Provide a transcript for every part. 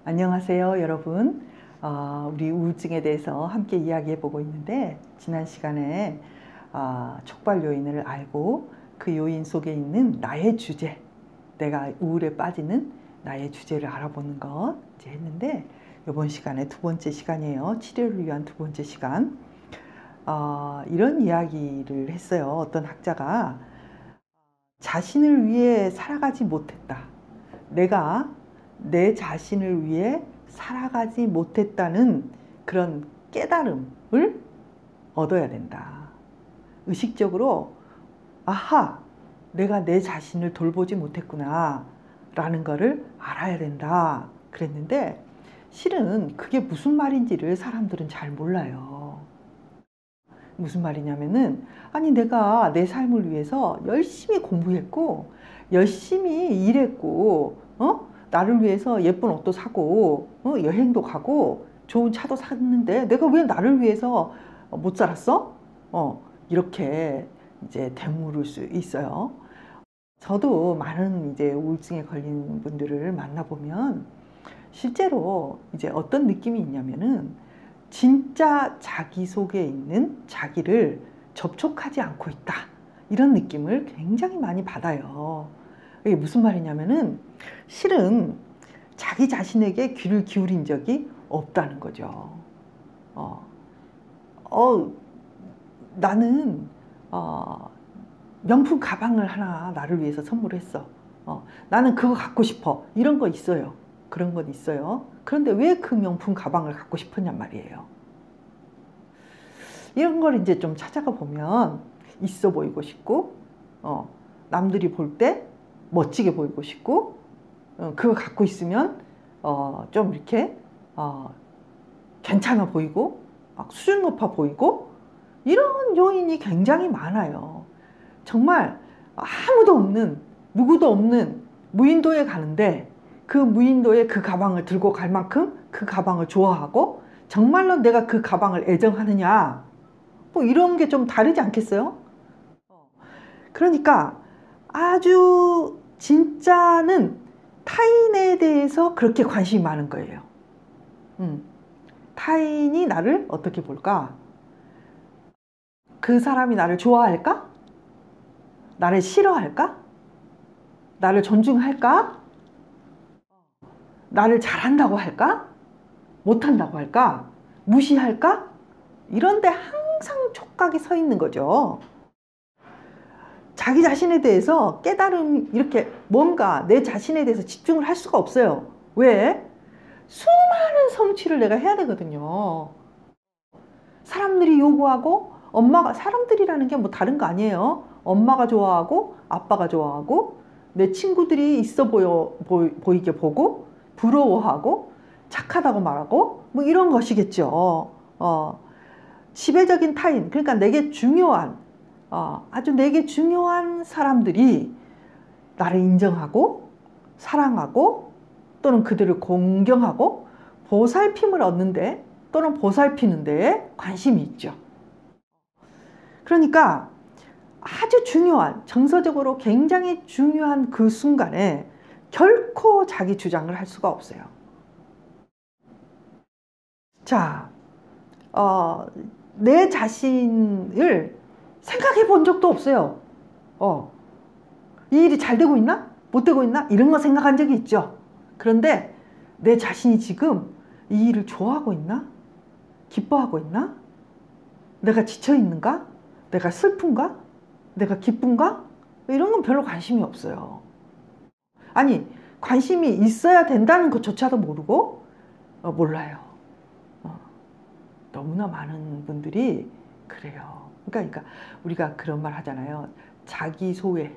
안녕하세요, 여러분. 우리 우울증에 대해서 함께 이야기해 보고 있는데, 지난 시간에 촉발 요인을 알고 그 요인 속에 있는 나의 주제, 내가 우울에 빠지는 나의 주제를 알아보는 것 이제 했는데, 이번 시간에 두 번째 시간이에요. 치료를 위한 두 번째 시간. 이런 이야기를 했어요. 어떤 학자가 자신을 위해 살아가지 못했다. 내가 내 자신을 위해 살아가지 못했다는 그런 깨달음을 얻어야 된다. 의식적으로 아하, 내가 내 자신을 돌보지 못했구나 라는 거를 알아야 된다 그랬는데, 실은 그게 무슨 말인지를 사람들은 잘 몰라요. 무슨 말이냐면은, 아니 내가 내 삶을 위해서 열심히 공부했고 열심히 일했고 나를 위해서 예쁜 옷도 사고 여행도 가고 좋은 차도 샀는데 내가 왜 나를 위해서 못 살았어? 이렇게 이제 되물을 수 있어요. 저도 많은 이제 우울증에 걸린 분들을 만나보면 실제로 이제 어떤 느낌이 있냐면은, 진짜 자기 속에 있는 자기를 접촉하지 않고 있다, 이런 느낌을 굉장히 많이 받아요. 이게 무슨 말이냐면은, 실은 자기 자신에게 귀를 기울인 적이 없다는 거죠. 나는 명품 가방을 하나 나를 위해서 선물했어. 나는 그거 갖고 싶어. 이런 거 있어요. 그런 건 있어요. 그런데 왜 그 명품 가방을 갖고 싶었냔 말이에요. 이런 걸 이제 좀 찾아가 보면 있어 보이고 싶고, 남들이 볼 때 멋지게 보이고 싶고, 그거 갖고 있으면 좀 이렇게 괜찮아 보이고 막 수준 높아 보이고, 이런 요인이 굉장히 많아요. 정말 아무도 없는, 누구도 없는 무인도에 가는데 그 무인도에 그 가방을 들고 갈 만큼 그 가방을 좋아하고 정말로 내가 그 가방을 애정하느냐, 뭐 이런 게 좀 다르지 않겠어요? 그러니까 아주 진짜는 타인에 대해서 그렇게 관심이 많은 거예요. 타인이 나를 어떻게 볼까? 그 사람이 나를 좋아할까? 나를 싫어할까? 나를 존중할까? 나를 잘한다고 할까? 못한다고 할까? 무시할까? 이런데 항상 촉각이 서 있는 거죠. 자기 자신에 대해서 깨달음, 이렇게 뭔가 내 자신에 대해서 집중을 할 수가 없어요. 왜? 수많은 성취를 내가 해야 되거든요. 사람들이 요구하고, 사람들이라는 게 뭐 다른 거 아니에요. 엄마가 좋아하고 아빠가 좋아하고 내 친구들이 있어 보이게 보고 부러워하고 착하다고 말하고, 뭐 이런 것이겠죠. 지배적인 타인, 그러니까 내게 중요한, 아주 내게 중요한 사람들이 나를 인정하고 사랑하고 또는 그들을 공경하고 보살핌을 얻는데 또는 보살피는 데에 관심이 있죠. 그러니까 아주 중요한, 정서적으로 굉장히 중요한 그 순간에 결코 자기 주장을 할 수가 없어요. 자, 내 자신을 생각해 본 적도 없어요. 이 일이 잘 되고 있나? 못 되고 있나? 이런 거 생각한 적이 있죠. 그런데 내 자신이 지금 이 일을 좋아하고 있나? 기뻐하고 있나? 내가 지쳐 있는가? 내가 슬픈가? 내가 기쁜가? 이런 건 별로 관심이 없어요. 아니, 관심이 있어야 된다는 것조차도 모르고 몰라요. 너무나 많은 분들이 그래요. 그러니까 우리가 그런 말 하잖아요. 자기 소외.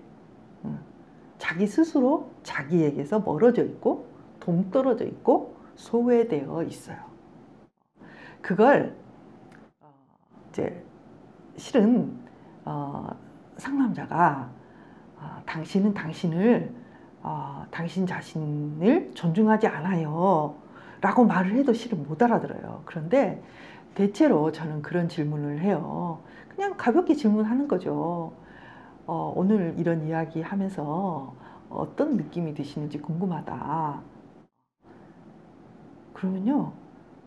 자기 스스로 자기에게서 멀어져 있고 동떨어져 있고 소외되어 있어요. 그걸 이제 실은 상담자가 당신은 당신 자신을 존중하지 않아요 라고 말을 해도 실은 못 알아들어요. 그런데 대체로 저는 그런 질문을 해요. 그냥 가볍게 질문하는 거죠. 오늘 이런 이야기 하면서 어떤 느낌이 드시는지 궁금하다. 그러면요,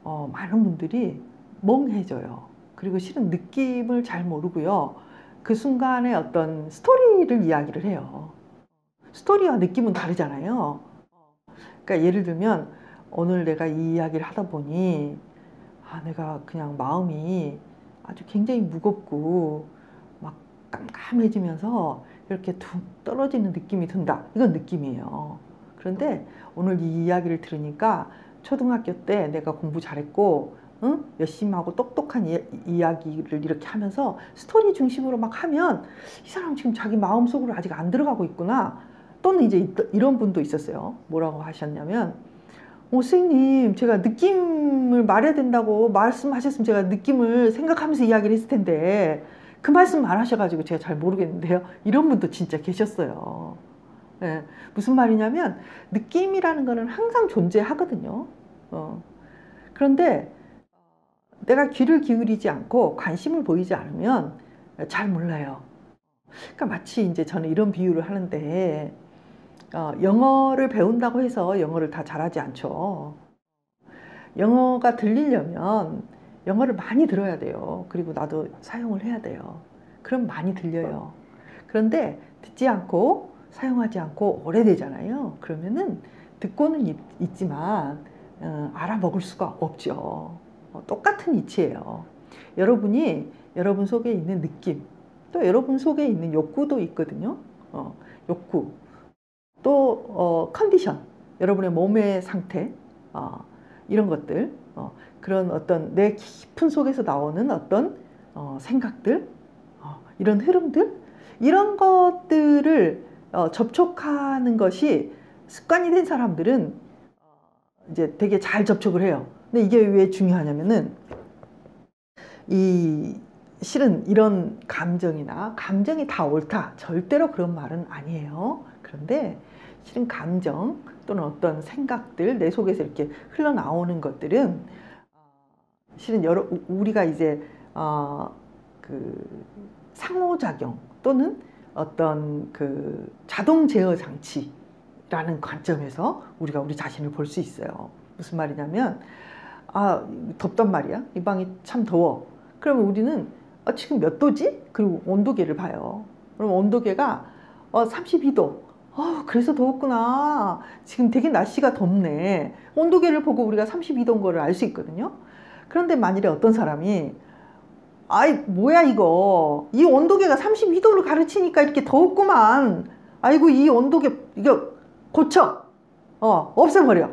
많은 분들이 멍해져요. 그리고 실은 느낌을 잘 모르고요. 그 순간에 어떤 스토리를 이야기를 해요. 스토리와 느낌은 다르잖아요. 그러니까 예를 들면 오늘 내가 이 이야기를 하다 보니 내가 그냥 마음이 아주 굉장히 무겁고 막 깜깜해지면서 이렇게 툭 떨어지는 느낌이 든다. 이건 느낌이에요. 그런데 오늘 이 이야기를 들으니까 초등학교 때 내가 공부 잘했고 응? 열심히 하고 똑똑한 이야기를 이렇게 하면서 스토리 중심으로 막 하면 이 사람 지금 자기 마음속으로 아직 안 들어가고 있구나. 또는 이제 이런 분도 있었어요. 뭐라고 하셨냐면 선생님, 제가 느낌을 말해야 된다고 말씀하셨으면 제가 느낌을 생각하면서 이야기를 했을 텐데 그 말씀 안 하셔가지고 제가 잘 모르겠는데요. 이런 분도 진짜 계셨어요. 네, 무슨 말이냐면 느낌이라는 거는 항상 존재하거든요. 그런데 내가 귀를 기울이지 않고 관심을 보이지 않으면 잘 몰라요. 그러니까 마치 이제 저는 이런 비유를 하는데 영어를 배운다고 해서 영어를 다 잘하지 않죠. 영어가 들리려면 영어를 많이 들어야 돼요. 그리고 나도 사용을 해야 돼요. 그럼 많이 들려요. 그런데 듣지 않고 사용하지 않고 오래되잖아요. 그러면은 듣고는 있지만 알아먹을 수가 없죠. 똑같은 이치예요. 여러분이 여러분 속에 있는 느낌, 또 여러분 속에 있는 욕구도 있거든요. 욕구. 또 컨디션, 여러분의 몸의 상태, 이런 것들, 그런 어떤 내 깊은 속에서 나오는 어떤 생각들, 이런 흐름들, 이런 것들을 접촉하는 것이 습관이 된 사람들은 이제 되게 잘 접촉을 해요. 근데 이게 왜 중요하냐면은 실은 이런 감정이 다 옳다, 절대로 그런 말은 아니에요. 그런데 실은 감정 또는 어떤 생각들, 내 속에서 이렇게 흘러나오는 것들은 실은 우리가 이제 그 상호작용 또는 어떤 그 자동 제어 장치라는 관점에서 우리가 우리 자신을 볼 수 있어요. 무슨 말이냐면 덥단 말이야. 이 방이 참 더워. 그러면 우리는 지금 몇 도지? 그리고 온도계를 봐요. 그럼 온도계가 32도. 그래서 더웠구나. 지금 되게 날씨가 덥네. 온도계를 보고 우리가 32도인 거를 알 수 있거든요. 그런데 만일에 어떤 사람이 아이 뭐야 이거, 이 온도계가 32도를 가르치니까 이렇게 더웠구만. 아이고 이 온도계 이거 고쳐. 없애버려.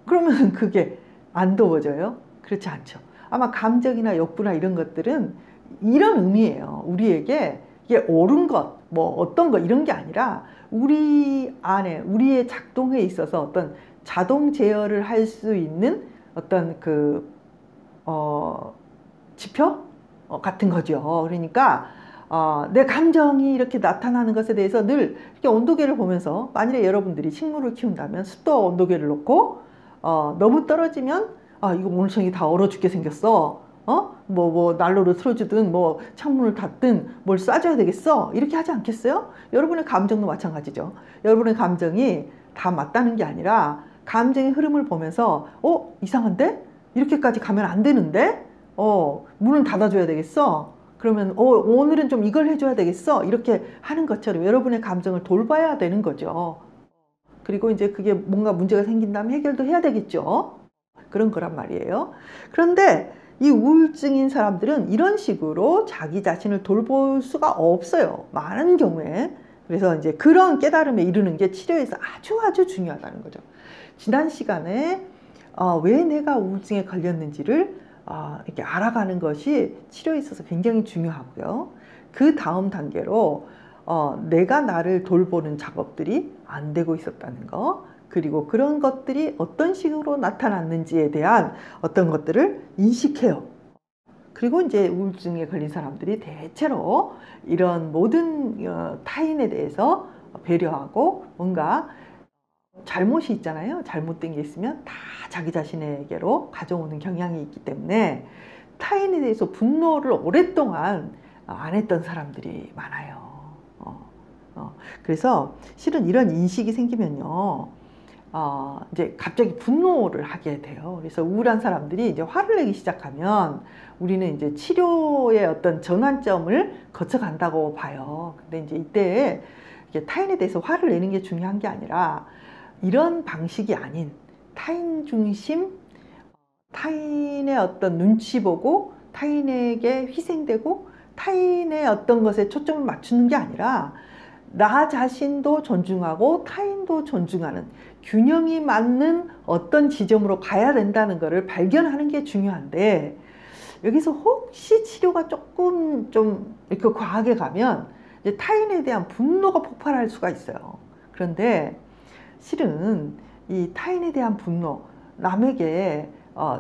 그러면 그게 안 더워져요? 그렇지 않죠. 아마 감정이나 욕구나 이런 것들은 이런 의미예요. 우리에게 이게 옳은 것, 뭐 어떤 것 이런 게 아니라 우리 안에 우리의 작동에 있어서 어떤 자동 제어를 할 수 있는 어떤 그 지표 같은 거죠. 그러니까 내 감정이 이렇게 나타나는 것에 대해서 늘 이렇게 온도계를 보면서, 만일에 여러분들이 식물을 키운다면 습도 온도계를 놓고 너무 떨어지면 이거 오늘 저녁에 다 얼어 죽게 생겼어. 뭐 난로를 틀어주든 뭐 창문을 닫든 뭘 싸줘야 되겠어. 이렇게 하지 않겠어요? 여러분의 감정도 마찬가지죠. 여러분의 감정이 다 맞다는 게 아니라 감정의 흐름을 보면서 이상한데? 이렇게까지 가면 안 되는데? 문을 닫아줘야 되겠어. 그러면 오늘은 좀 이걸 해줘야 되겠어. 이렇게 하는 것처럼 여러분의 감정을 돌봐야 되는 거죠. 그리고 이제 그게 뭔가 문제가 생긴다면 해결도 해야 되겠죠. 그런 거란 말이에요. 그런데 이 우울증인 사람들은 이런 식으로 자기 자신을 돌볼 수가 없어요. 많은 경우에. 그래서 이제 그런 깨달음에 이르는 게 치료에서 아주 중요하다는 거죠. 지난 시간에 왜 내가 우울증에 걸렸는지를 이렇게 알아가는 것이 치료에 있어서 굉장히 중요하고요. 그 다음 단계로 내가 나를 돌보는 작업들이 안 되고 있었다는 거, 그리고 그런 것들이 어떤 식으로 나타났는지에 대한 어떤 것들을 인식해요. 그리고 이제 우울증에 걸린 사람들이 대체로 이런 모든 타인에 대해서 배려하고 뭔가 잘못이 있잖아요. 잘못된 게 있으면 다 자기 자신에게로 가져오는 경향이 있기 때문에 타인에 대해서 분노를 오랫동안 안 했던 사람들이 많아요. 그래서 실은 이런 인식이 생기면요, 이제 갑자기 분노를 하게 돼요. 그래서 우울한 사람들이 이제 화를 내기 시작하면 우리는 이제 치료의 어떤 전환점을 거쳐간다고 봐요. 근데 이제 이때 타인에 대해서 화를 내는 게 중요한 게 아니라 이런 방식이 아닌 타인 중심, 타인의 어떤 눈치 보고 타인에게 희생되고 타인의 어떤 것에 초점을 맞추는 게 아니라 나 자신도 존중하고 타인도 존중하는 균형이 맞는 어떤 지점으로 가야 된다는 것을 발견하는 게 중요한데, 여기서 혹시 치료가 조금 좀 이렇게 과하게 가면 이제 타인에 대한 분노가 폭발할 수가 있어요. 그런데 실은 이 타인에 대한 분노, 남에게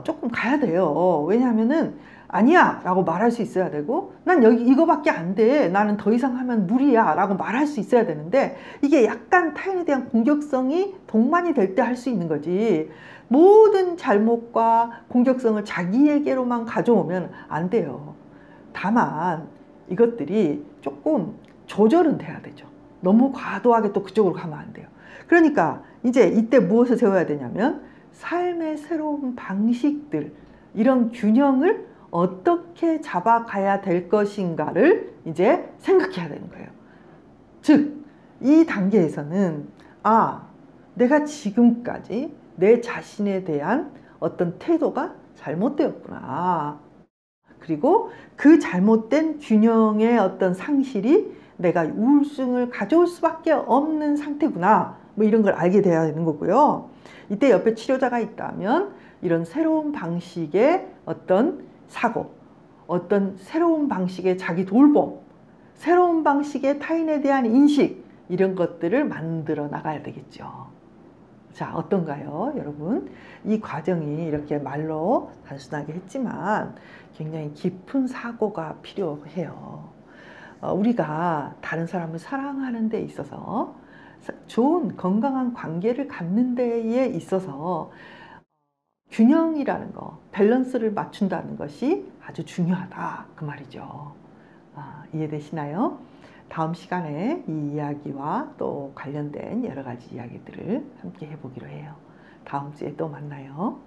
조금 가야 돼요. 왜냐하면은 아니야 라고 말할 수 있어야 되고, 난 여기 이거밖에 안 돼, 나는 더 이상 하면 무리야 라고 말할 수 있어야 되는데, 이게 약간 타인에 대한 공격성이 동반이 될 때 할 수 있는 거지, 모든 잘못과 공격성을 자기에게로만 가져오면 안 돼요. 다만 이것들이 조금 조절은 돼야 되죠. 너무 과도하게 또 그쪽으로 가면 안 돼요. 그러니까 이제 이때 무엇을 세워야 되냐면 삶의 새로운 방식들, 이런 균형을 어떻게 잡아가야 될 것인가를 이제 생각해야 되는 거예요. 즉, 이 단계에서는 내가 지금까지 내 자신에 대한 어떤 태도가 잘못되었구나. 그리고 그 잘못된 균형의 어떤 상실이 내가 우울증을 가져올 수밖에 없는 상태구나. 뭐 이런 걸 알게 돼야 되는 거고요. 이때 옆에 치료자가 있다면 이런 새로운 방식의 어떤 사고, 어떤 새로운 방식의 자기 돌봄, 새로운 방식의 타인에 대한 인식, 이런 것들을 만들어 나가야 되겠죠. 자, 어떤가요, 여러분? 이 과정이 이렇게 말로 단순하게 했지만 굉장히 깊은 사고가 필요해요. 우리가 다른 사람을 사랑하는 데 있어서, 좋은 건강한 관계를 갖는 데에 있어서 균형이라는 거, 밸런스를 맞춘다는 것이 아주 중요하다, 그 말이죠. 이해되시나요? 다음 시간에 이 이야기와 또 관련된 여러 가지 이야기들을 함께 해보기로 해요. 다음 주에 또 만나요.